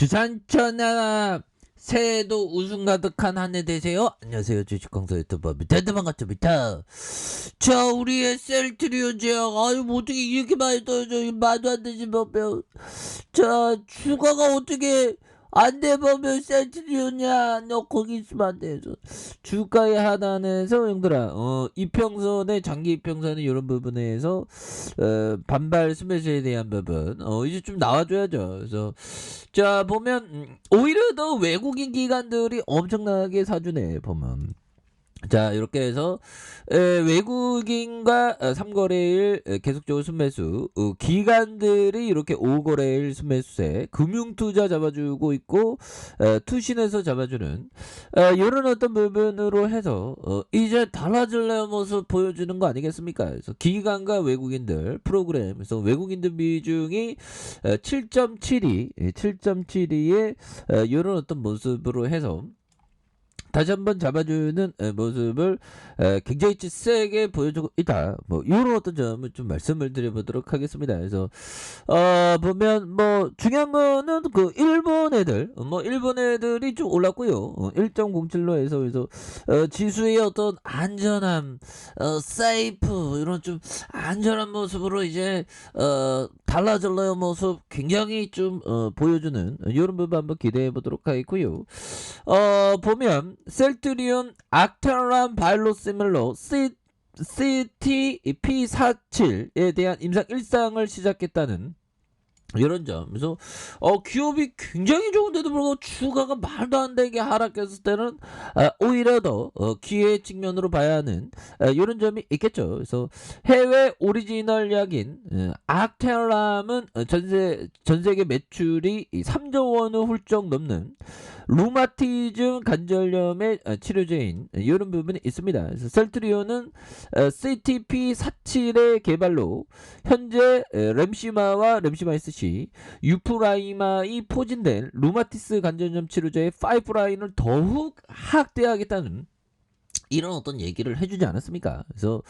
두산 천하 새해도 웃음 가득한 한 해 되세요. 안녕하세요. 주식광서 유튜버 밑에도 반갑습니다. 자, 우리의 셀트리온 제약 아유 뭐 어떻게 이렇게 많이 떨어져. 말도 안 되지 뭐. 자, 주가가 어떻게 안 되면 셀트리온이야. 너 거기 있으면 안 돼. 주가의 하단에서 형들아 이평선의 장기 이평선의 이런 부분에서 반발 스매시에 대한 부분 이제 좀 나와줘야죠. 그래서 자 보면 오히려 더 외국인 기관들이 엄청나게 사주네 보면. 자 이렇게 해서 외국인과 3거래일 계속적으로 순매수, 기관들이 이렇게 5거래일 순매수세, 금융투자 잡아주고 있고 투신에서 잡아주는 이런 어떤 부분으로 해서 이제 달라질래 모습 보여주는 거 아니겠습니까? 그래서 기관과 외국인들 프로그램에서 외국인들 비중이 7.72에 이런 어떤 모습으로 해서 다시 한번 잡아주는 모습을 굉장히 세게 보여주고 있다. 뭐 이런 어떤 점을 좀 말씀을 드려보도록 하겠습니다. 그래서 보면 뭐 중요한 거는 그 일본 애들이 좀 올랐고요. 1.07로 해서 그래서 지수의 어떤 안전함, 세이프 이런 좀 안전한 모습으로 이제 달라질래요 모습 굉장히 좀 보여주는 이런 부분 한번 기대해 보도록 하겠고요. 보면 셀트리온 악텔란 바이로시밀러 CTP47에 대한 임상 1상을 시작했다는 이런 점. 그래서 기업이 굉장히 좋은데도 불구하고 주가가 말도 안 되게 하락했을 때는 오히려 더 기회 측면으로 봐야 하는 이런 점이 있겠죠. 그래서 해외 오리지널 약인 악텔람은 전 세계 매출이 3조 원을 훌쩍 넘는 루마티즘 관절염의 치료제인 이런 부분이 있습니다. 그래서 셀트리온은 CTP47의 개발로 현재 램시마와 램시마이스 C, 유프라이마이 포진된 루마티스 관절염 치료제의 파이프라인을 더욱 확대하겠다는 이런 어떤 얘기를 해주지 않았습니까? 그래서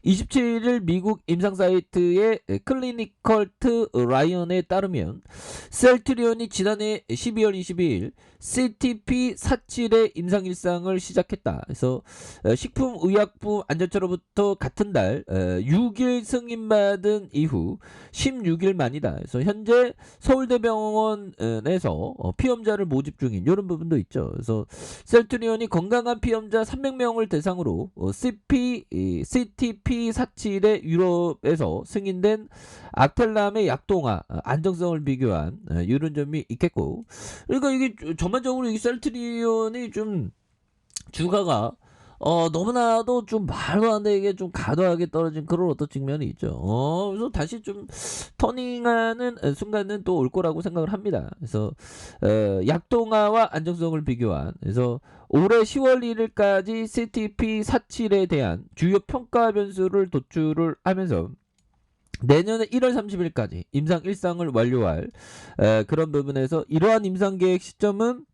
27일 미국 임상 사이트의 클리니컬트 라이언에 따르면 셀트리온이 지난해 12월 22일 CTP47의 임상 일상을 시작했다. 그래서 식품의약부 안전처로부터 같은 달 6일 승인받은 이후 16일 만이다. 그래서 현재 서울대병원에서 피험자를 모집 중인 이런 부분도 있죠. 그래서 셀트리온이 건강한 피험자 300명을 대상으로 CTP47의 유럽에서 승인된 악텔람의 약동화 안정성을 비교한 이런 점이 있겠고, 그러니까 이게 전반적으로 이 셀트리온이 좀 주가가 너무나도 좀 말도 안 되게 좀 과도하게 떨어진 그런 어떤 측면이 있죠. 그래서 다시 좀 터닝하는 순간은 또 올 거라고 생각을 합니다. 그래서 약동화와 안정성을 비교한, 그래서 올해 10월 1일까지 CTP47에 대한 주요 평가 변수를 도출을 하면서 내년에 1월 30일까지 임상 1상을 완료할 그런 부분에서 이러한 임상 계획 시점은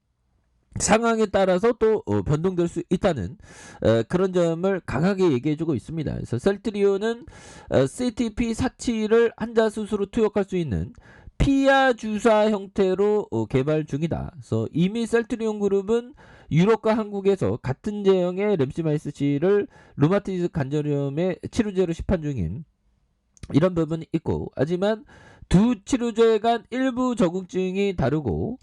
상황에 따라서 또 변동될 수 있다는 그런 점을 강하게 얘기해주고 있습니다. 그래서 셀트리온은 CTP47을 환자 스스로 투약할 수 있는 피하 주사 형태로 개발 중이다. 그래서 이미 셀트리온 그룹은 유럽과 한국에서 같은 제형의 램시마이스 C를 루마티즈 관절염의 치료제로 시판 중인 이런 부분이 있고, 하지만 두 치료제 간 일부 적응증이 다르고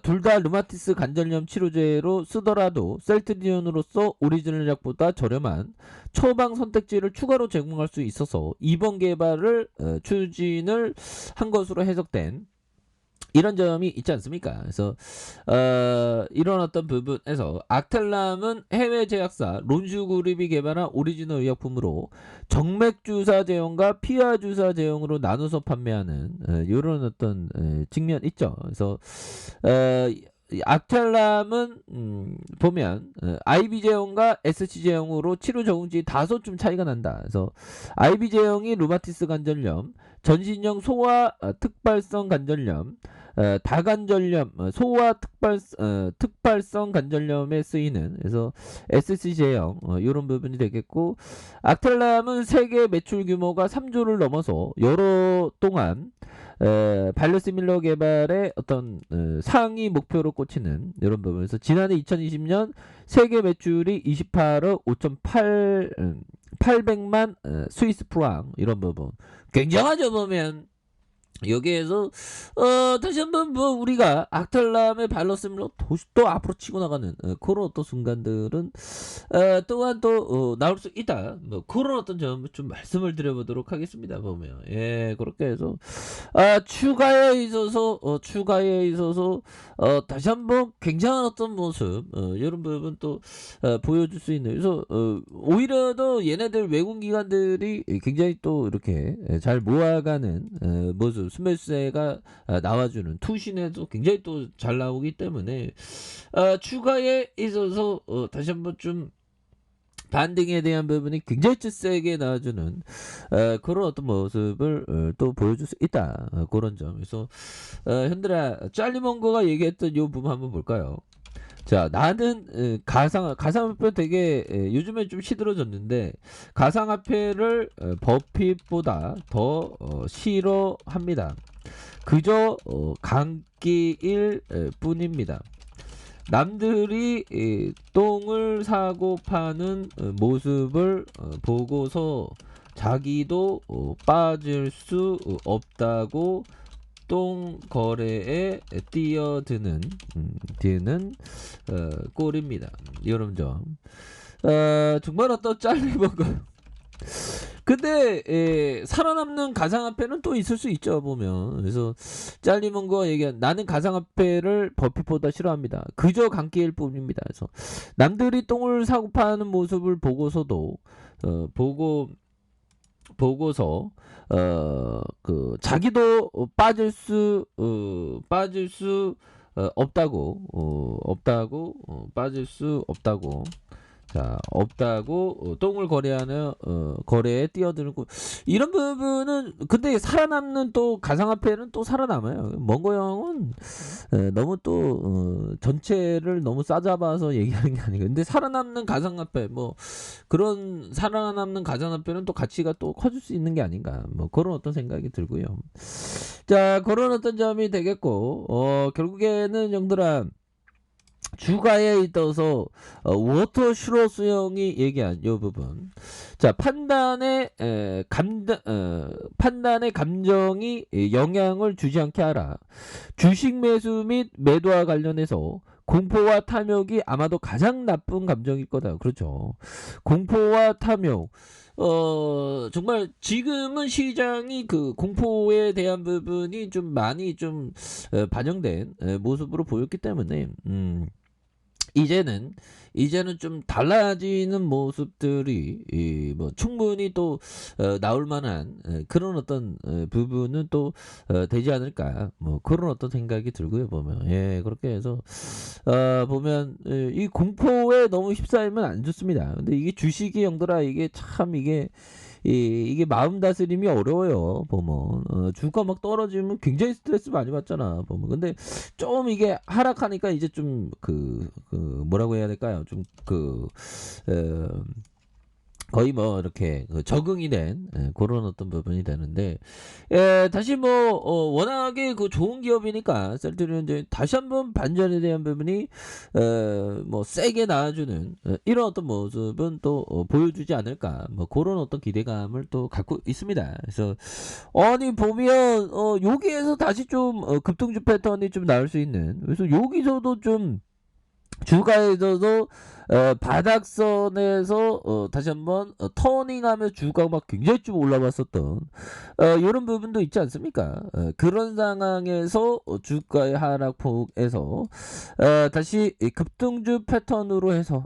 둘 다 루마티스 관절염 치료제로 쓰더라도 셀트리온으로서 오리지널 약보다 저렴한 처방 선택지를 추가로 제공할 수 있어서 이번 개발을 추진을 한 것으로 해석된 이런 점이 있지 않습니까? 그래서 이런 어떤 부분에서 악텔람은 해외 제약사 론슈그룹이 개발한 오리지널 의약품으로 정맥주사 제형과 피하주사 제형으로 나눠서 판매하는 이런 어떤 측면 있죠. 그래서 악텔람은 보면 IB 제형과 SC 제형으로 치료 적응지 다소 좀 차이가 난다. 그래서 IB 제형이 루마티스 관절염, 전신형 소아 특발성 관절염, 다관절염, 소아 특발성 관절염에 쓰이는, 그래서 SC 제형 이런 부분이 되겠고, 악텔람은 세계 매출 규모가 3조를 넘어서 여러 동안 바이오시밀러 개발의 어떤 상위 목표로 꽂히는 이런 부분에서 지난해 2020년 세계 매출이 28억 800만 스위스 프랑 이런 부분 굉장하죠 보면. 여기에서 다시 한번 뭐 우리가 악탈람의 발로스밀러 또 앞으로 치고 나가는 그런 어떤 순간들은 또한 또 나올 수 있다. 뭐 그런 어떤 점을 좀 말씀을 드려보도록 하겠습니다. 보면 예 그렇게 해서 추가에 있어서 다시 한번 굉장한 어떤 모습 이런 부분 또 보여줄 수 있는. 그래서 오히려 더 얘네들 외국 기관들이 굉장히 또 이렇게 잘 모아가는 모습. 스매스가 나와주는 투신에도 굉장히 또 잘 나오기 때문에 추가에 있어서 다시 한번 좀 반등에 대한 부분이 굉장히 세게 나와주는 그런 어떤 모습을 또 보여줄 수 있다. 그런 점. 그래서 현들아 짤리먼거가 얘기했던 요 부분 한번 볼까요? 자, 나는 가상화폐 되게 요즘에 좀 시들어졌는데 가상화폐를 버핏보다 더 싫어합니다. 그저 강기일 뿐입니다. 남들이 똥을 사고 파는 모습을 보고서 자기도 빠질 수 없다고 똥 거래에 뛰어드는 꼴입니다. 이런 점. 정말 어떤 짤리먹어요. 근데 살아남는 가상화폐는 또 있을 수 있죠 보면. 그래서 짤리먼거 얘기한 나는 가상화폐를 버핏보다 싫어합니다. 그저 강기일 뿐입니다. 그래서 남들이 똥을 사고 파는 모습을 보고서도 보고서 자기도 빠질 수 빠질 수 없다고. 자, 없다고 똥을 거래하는 거래에 뛰어드는 이런 부분은. 근데 살아남는 또 가상화폐는 또 살아남아요. 멍거 형은 너무 또 전체를 너무 싸잡아서 얘기하는 게 아니고, 근데 살아남는 가상화폐 뭐 그런 살아남는 가상화폐는 또 가치가 또 커질 수 있는 게 아닌가, 뭐 그런 어떤 생각이 들고요. 자, 그런 어떤 점이 되겠고 결국에는 영들아 주가에 있어서 워터 슈로스 형이 얘기한 요 부분. 자, 판단의 감정이 영향을 주지 않게 하라. 주식 매수 및 매도와 관련해서 공포와 탐욕이 아마도 가장 나쁜 감정일 거다. 그렇죠. 공포와 탐욕. 정말 지금은 시장이 그 공포에 대한 부분이 좀 많이 좀 반영된 모습으로 보였기 때문에 이제는 좀 달라지는 모습들이 뭐 충분히 또 나올 만한 그런 어떤 부분은 또 되지 않을까, 뭐 그런 어떤 생각이 들고요 보면. 예 그렇게 해서 보면 이 공포에 너무 휩싸이면 안 좋습니다. 근데 이게 주식이 형들아 이게 참 이게 마음 다스림이 어려워요 보면. 주가 막 떨어지면 굉장히 스트레스 많이 받잖아 보면. 근데 좀 이게 하락하니까 이제 좀 뭐라고 해야 될까요? 좀 거의 뭐 이렇게 적응이 된 그런 어떤 부분이 되는데, 다시 뭐 워낙에 좋은 기업이니까 셀트리온 이제 다시 한번 반전에 대한 부분이 뭐 세게 나와주는 이런 어떤 모습은 또 보여주지 않을까, 뭐 그런 어떤 기대감을 또 갖고 있습니다. 그래서 아니 보면 여기에서 다시 좀 급등주 패턴이 좀 나올 수 있는. 그래서 여기서도 좀 주가에서도 바닥선에서 다시 한번 터닝하며 주가가 막 굉장히 좀 올라왔었던 이런 부분도 있지 않습니까? 그런 상황에서 주가의 하락폭에서 다시 급등주 패턴으로 해서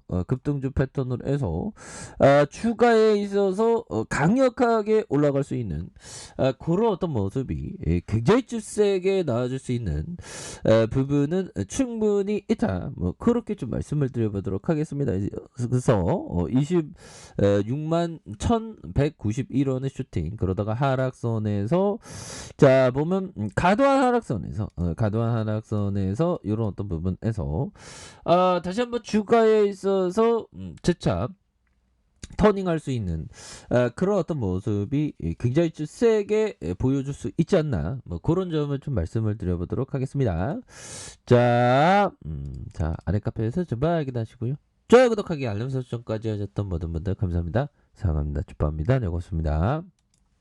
주가에 있어서 강력하게 올라갈 수 있는 그런 어떤 모습이 굉장히 좀 세게 나와줄 수 있는 부분은 충분히 있다. 뭐 그렇게 좀 말씀을 드려보도록 하겠습니다. 그래서 26만 1191원의 슈팅, 그러다가 하락선에서 자 보면 과도한 하락선에서 이런 어떤 부분에서 다시 한번 주가에 있어서 재차 터닝할 수 있는 그런 어떤 모습이 굉장히 좀 세게 보여줄 수 있지 않나 뭐 그런 점을 좀 말씀을 드려보도록 하겠습니다. 자, 자 아래 카페에서 정말 확인하시고요. 좋아요 구독하기 알림 설정까지 하셨던 모든 분들 감사합니다. 사랑합니다. 축복합니다. 네 고맙습니다.